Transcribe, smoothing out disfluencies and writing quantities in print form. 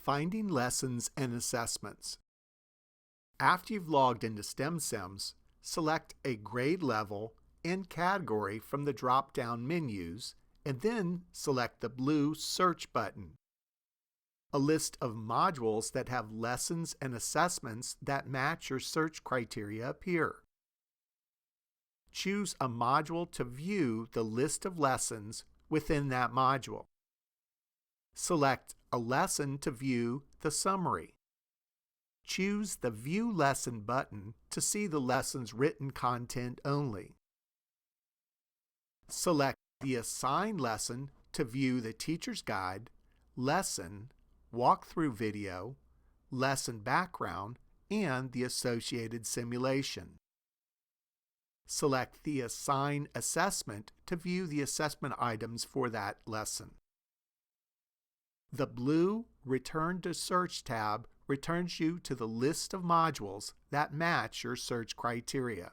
Finding lessons and assessments. After you've logged into STEMSIMS, select a grade level and category from the drop-down menus, and then select the blue Search button. A list of modules that have lessons and assessments that match your search criteria appear. Choose a module to view the list of lessons within that module. Select a lesson to view the summary. Choose the View Lesson button to see the lesson's written content only. Select the Assigned Lesson to view the teacher's guide, lesson, walkthrough video, lesson background, and the associated simulation. Select the Assign Assessment to view the assessment items for that lesson. The blue Return to Search tab returns you to the list of modules that match your search criteria.